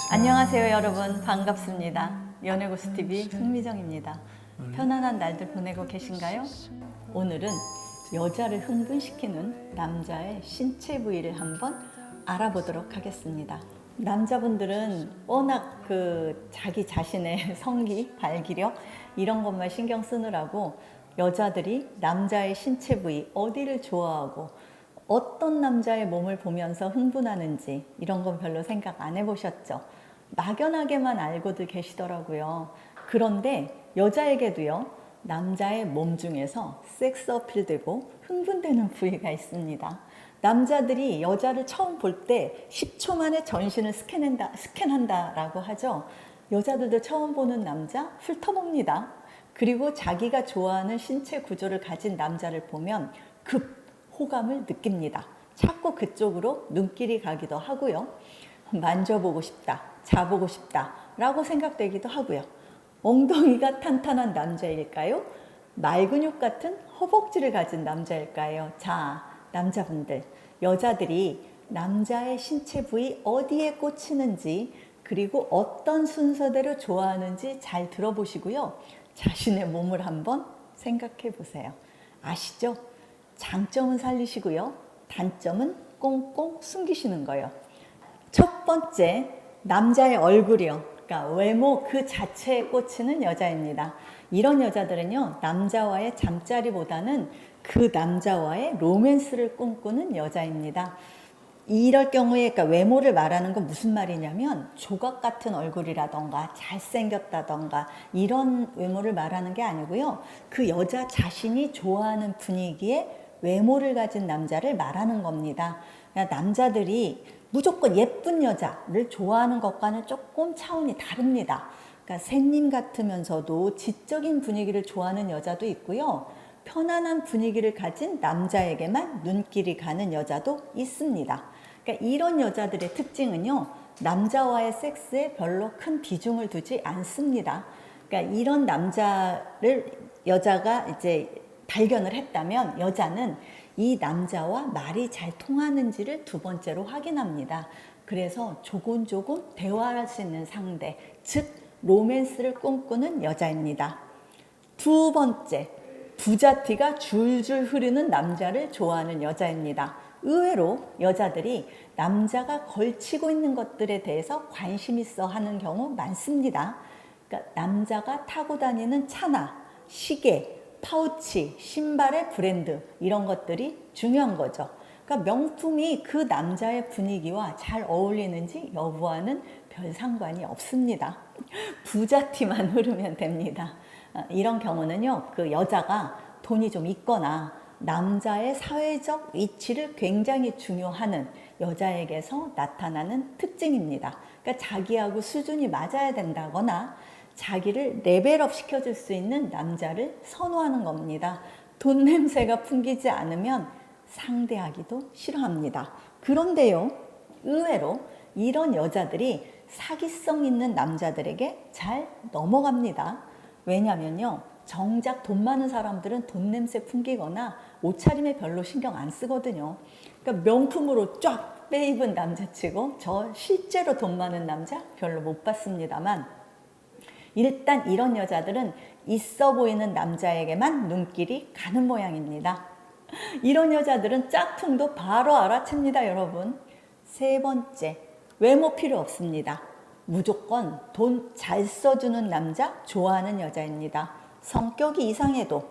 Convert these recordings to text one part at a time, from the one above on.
안녕하세요 여러분, 반갑습니다. 연애고수TV 흥미정입니다. 편안한 날들 보내고 계신가요? 오늘은 여자를 흥분시키는 남자의 신체 부위를 한번 알아보도록 하겠습니다. 남자분들은 워낙 자기 자신의 성기, 발기력 이런 것만 신경 쓰느라고 여자들이 남자의 신체 부위 어디를 좋아하고 어떤 남자의 몸을 보면서 흥분하는지 이런 건 별로 생각 안 해보셨죠? 막연하게만 알고들 계시더라고요. 그런데 여자에게도요, 남자의 몸 중에서 섹스 어필되고 흥분되는 부위가 있습니다. 남자들이 여자를 처음 볼 때 10초 만에 전신을 스캔한다라고 하죠. 여자들도 처음 보는 남자 훑어봅니다. 그리고 자기가 좋아하는 신체 구조를 가진 남자를 보면 급 호감을 느낍니다. 자꾸 그쪽으로 눈길이 가기도 하고요. 만져보고 싶다, 자보고 싶다 라고 생각되기도 하고요. 엉덩이가 탄탄한 남자일까요? 말근육 같은 허벅지를 가진 남자일까요? 자, 남자분들, 여자들이 남자의 신체 부위 어디에 꽂히는지 그리고 어떤 순서대로 좋아하는지 잘 들어보시고요. 자신의 몸을 한번 생각해 보세요. 아시죠? 장점은 살리시고요. 단점은 꽁꽁 숨기시는 거예요. 첫 번째, 남자의 얼굴이요. 그러니까 외모 그 자체에 꽂히는 여자입니다. 이런 여자들은요, 남자와의 잠자리보다는 그 남자와의 로맨스를 꿈꾸는 여자입니다. 이럴 경우에 그러니까 외모를 말하는 건 무슨 말이냐면 조각 같은 얼굴이라던가 잘생겼다던가 이런 외모를 말하는 게 아니고요. 그 여자 자신이 좋아하는 분위기에 외모를 가진 남자를 말하는 겁니다. 그러니까 남자들이 무조건 예쁜 여자를 좋아하는 것과는 조금 차원이 다릅니다. 그러니까 샌님 같으면서도 지적인 분위기를 좋아하는 여자도 있고요. 편안한 분위기를 가진 남자에게만 눈길이 가는 여자도 있습니다. 그러니까 이런 여자들의 특징은요, 남자와의 섹스에 별로 큰 비중을 두지 않습니다. 그러니까 이런 남자를 여자가 이제 발견을 했다면 여자는 이 남자와 말이 잘 통하는지를 두 번째로 확인합니다. 그래서 조곤조곤 대화할 수 있는 상대, 즉 로맨스를 꿈꾸는 여자입니다. 두 번째, 부자티가 줄줄 흐르는 남자를 좋아하는 여자입니다. 의외로 여자들이 남자가 걸치고 있는 것들에 대해서 관심 있어 하는 경우 많습니다. 그러니까 남자가 타고 다니는 차나 시계, 파우치, 신발의 브랜드 이런 것들이 중요한 거죠. 그러니까 명품이 그 남자의 분위기와 잘 어울리는지 여부와는 별 상관이 없습니다. 부자티만 흐르면 됩니다. 이런 경우는요, 그 여자가 돈이 좀 있거나 남자의 사회적 위치를 굉장히 중요하는 여자에게서 나타나는 특징입니다. 그러니까 자기하고 수준이 맞아야 된다거나 자기를 레벨업 시켜줄 수 있는 남자를 선호하는 겁니다. 돈 냄새가 풍기지 않으면 상대하기도 싫어합니다. 그런데요, 의외로 이런 여자들이 사기성 있는 남자들에게 잘 넘어갑니다. 왜냐면요, 정작 돈 많은 사람들은 돈 냄새 풍기거나 옷차림에 별로 신경 안 쓰거든요. 그러니까 명품으로 쫙 빼입은 남자치고 저 실제로 돈 많은 남자 별로 못 봤습니다만, 일단 이런 여자들은 있어 보이는 남자에게만 눈길이 가는 모양입니다. 이런 여자들은 짝퉁도 바로 알아챕니다, 여러분. 세 번째, 외모 필요 없습니다. 무조건 돈 잘 써주는 남자 좋아하는 여자입니다. 성격이 이상해도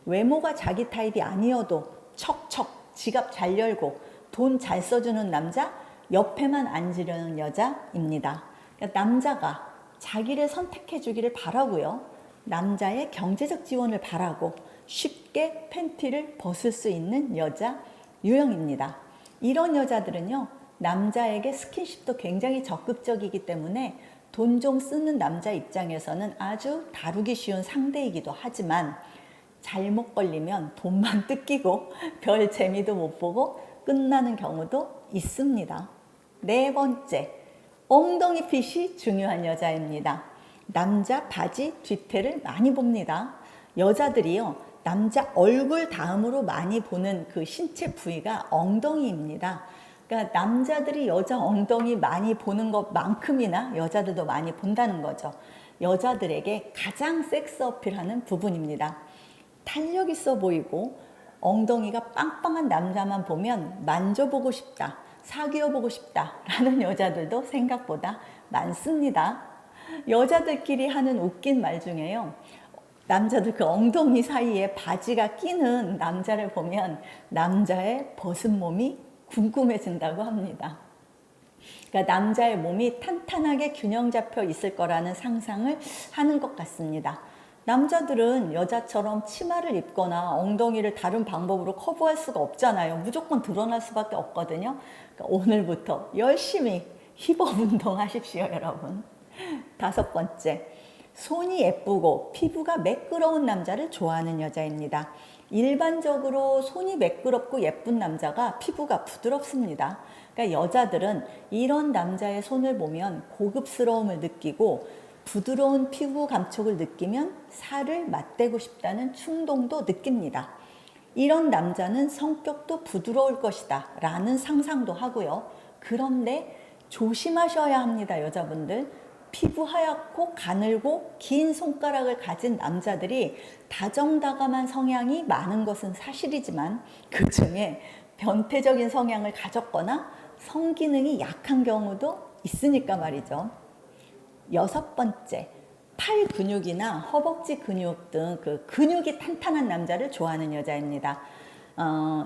외모가 자기 타입이 아니어도 척척 지갑 잘 열고 돈 잘 써주는 남자 옆에만 앉으려는 여자입니다. 그러니까 남자가 자기를 선택해 주기를 바라고요. 남자의 경제적 지원을 바라고 쉽게 팬티를 벗을 수 있는 여자 유형입니다. 이런 여자들은요, 남자에게 스킨십도 굉장히 적극적이기 때문에 돈 좀 쓰는 남자 입장에서는 아주 다루기 쉬운 상대이기도 하지만 잘못 걸리면 돈만 뜯기고 별 재미도 못 보고 끝나는 경우도 있습니다. 네 번째, 엉덩이 핏이 중요한 여자입니다. 남자 바지 뒤태를 많이 봅니다. 여자들이요, 남자 얼굴 다음으로 많이 보는 그 신체 부위가 엉덩이입니다. 그러니까 남자들이 여자 엉덩이 많이 보는 것만큼이나 여자들도 많이 본다는 거죠. 여자들에게 가장 섹스 어필하는 부분입니다. 탄력 있어 보이고 엉덩이가 빵빵한 남자만 보면 만져보고 싶다, 사귀어보고 싶다 라는 여자들도 생각보다 많습니다. 여자들끼리 하는 웃긴 말 중에요, 남자들 그 엉덩이 사이에 바지가 끼는 남자를 보면 남자의 벗은 몸이 궁금해진다고 합니다. 그러니까 남자의 몸이 탄탄하게 균형 잡혀 있을 거라는 상상을 하는 것 같습니다. 남자들은 여자처럼 치마를 입거나 엉덩이를 다른 방법으로 커버할 수가 없잖아요. 무조건 드러날 수밖에 없거든요. 그러니까 오늘부터 열심히 힙업 운동 하십시오, 여러분. 5번째, 손이 예쁘고 피부가 매끄러운 남자를 좋아하는 여자입니다. 일반적으로 손이 매끄럽고 예쁜 남자가 피부가 부드럽습니다. 그러니까 여자들은 이런 남자의 손을 보면 고급스러움을 느끼고 부드러운 피부 감촉을 느끼면 살을 맞대고 싶다는 충동도 느낍니다. 이런 남자는 성격도 부드러울 것이다 라는 상상도 하고요. 그런데 조심하셔야 합니다, 여자분들. 피부 하얗고 가늘고 긴 손가락을 가진 남자들이 다정다감한 성향이 많은 것은 사실이지만 그 중에 변태적인 성향을 가졌거나 성기능이 약한 경우도 있으니까 말이죠. 6번째, 팔 근육이나 허벅지 근육 등 그 근육이 탄탄한 남자를 좋아하는 여자입니다.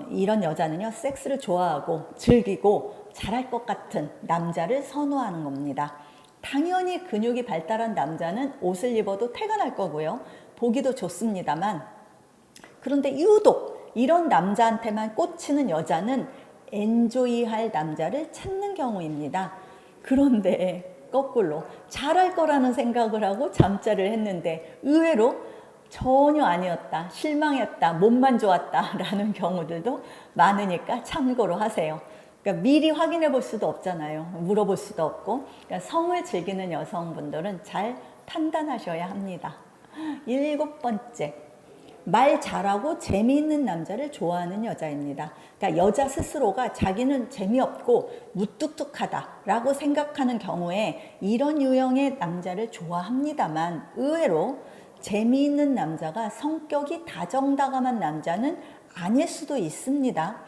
이런 여자는요, 섹스를 좋아하고 즐기고 잘할 것 같은 남자를 선호하는 겁니다. 당연히 근육이 발달한 남자는 옷을 입어도 태가 날 거고요. 보기도 좋습니다만, 그런데 유독 이런 남자한테만 꽂히는 여자는 엔조이할 남자를 찾는 경우입니다. 그런데 거꾸로 잘할 거라는 생각을 하고 잠자를 했는데 의외로 전혀 아니었다, 실망했다, 몸만 좋았다 라는 경우들도 많으니까 참고로 하세요. 그러니까 미리 확인해 볼 수도 없잖아요. 물어볼 수도 없고. 그러니까 성을 즐기는 여성분들은 잘 판단하셔야 합니다. 7번째, 말 잘하고 재미있는 남자를 좋아하는 여자입니다. 그러니까 여자 스스로가 자기는 재미없고 무뚝뚝하다라고 생각하는 경우에 이런 유형의 남자를 좋아합니다만, 의외로 재미있는 남자가 성격이 다정다감한 남자는 아닐 수도 있습니다.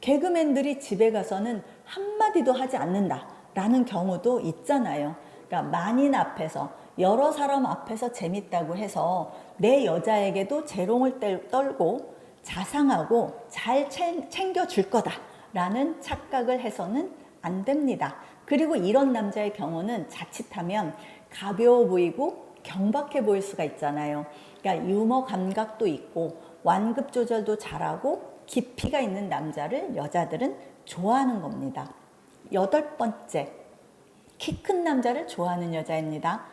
개그맨들이 집에 가서는 한마디도 하지 않는다라는 경우도 있잖아요. 그러니까 만인 앞에서, 여러 사람 앞에서 재밌다고 해서 내 여자에게도 재롱을 떨고 자상하고 잘 챙겨줄 거다라는 착각을 해서는 안 됩니다. 그리고 이런 남자의 경우는 자칫하면 가벼워 보이고 경박해 보일 수가 있잖아요. 그러니까 유머 감각도 있고 완급 조절도 잘하고 깊이가 있는 남자를 여자들은 좋아하는 겁니다. 8번째, 키 큰 남자를 좋아하는 여자입니다.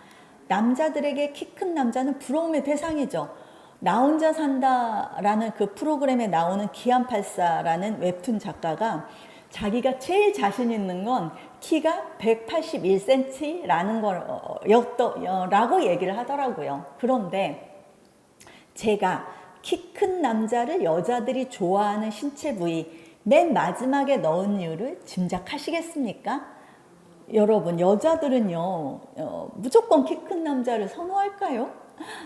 남자들에게 키 큰 남자는 부러움의 대상이죠. 나 혼자 산다라는 그 프로그램에 나오는 기안84라는 웹툰 작가가 자기가 제일 자신 있는 건 키가 181cm라는 거라고 얘기를 하더라고요. 그런데 제가 키 큰 남자를 여자들이 좋아하는 신체 부위 맨 마지막에 넣은 이유를 짐작하시겠습니까? 여러분, 여자들은요 무조건 키 큰 남자를 선호할까요?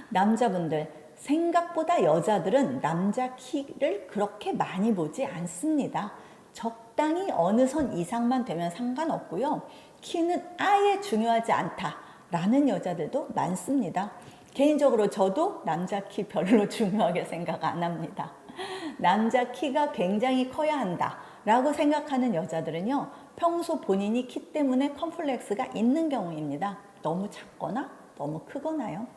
남자분들, 생각보다 여자들은 남자 키를 그렇게 많이 보지 않습니다. 적당히 어느 선 이상만 되면 상관없고요. 키는 아예 중요하지 않다라는 여자들도 많습니다. 개인적으로 저도 남자 키 별로 중요하게 생각 안 합니다. 남자 키가 굉장히 커야 한다라고 생각하는 여자들은요, 평소 본인이 키 때문에 컴플렉스가 있는 경우입니다. 너무 작거나 너무 크거나요.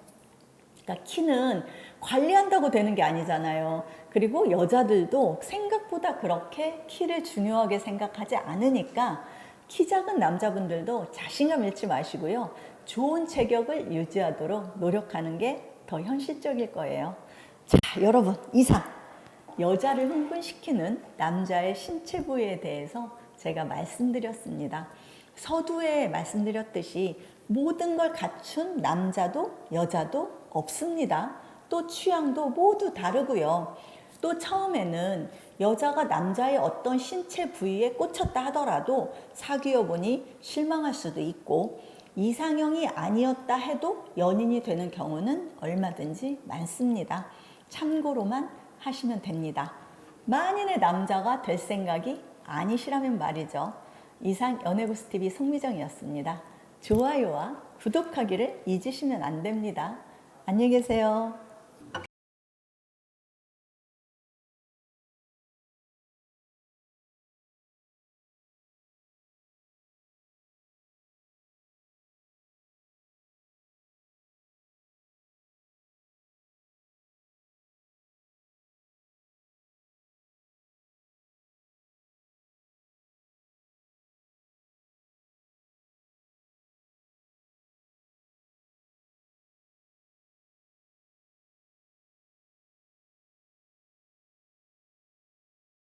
그러니까 키는 관리한다고 되는 게 아니잖아요. 그리고 여자들도 생각보다 그렇게 키를 중요하게 생각하지 않으니까 키 작은 남자분들도 자신감 잃지 마시고요. 좋은 체격을 유지하도록 노력하는 게 더 현실적일 거예요. 자, 여러분, 이상 여자를 흥분시키는 남자의 신체 부위에 대해서 제가 말씀드렸습니다. 서두에 말씀드렸듯이 모든 걸 갖춘 남자도 여자도 없습니다. 또 취향도 모두 다르고요. 또 처음에는 여자가 남자의 어떤 신체 부위에 꽂혔다 하더라도 사귀어 보니 실망할 수도 있고 이상형이 아니었다 해도 연인이 되는 경우는 얼마든지 많습니다. 참고로만 하시면 됩니다. 만인의 남자가 될 생각이 아니시라면 말이죠. 이상 연애고스TV 송미정이었습니다. 좋아요와 구독하기를 잊으시면 안 됩니다. 안녕히 계세요.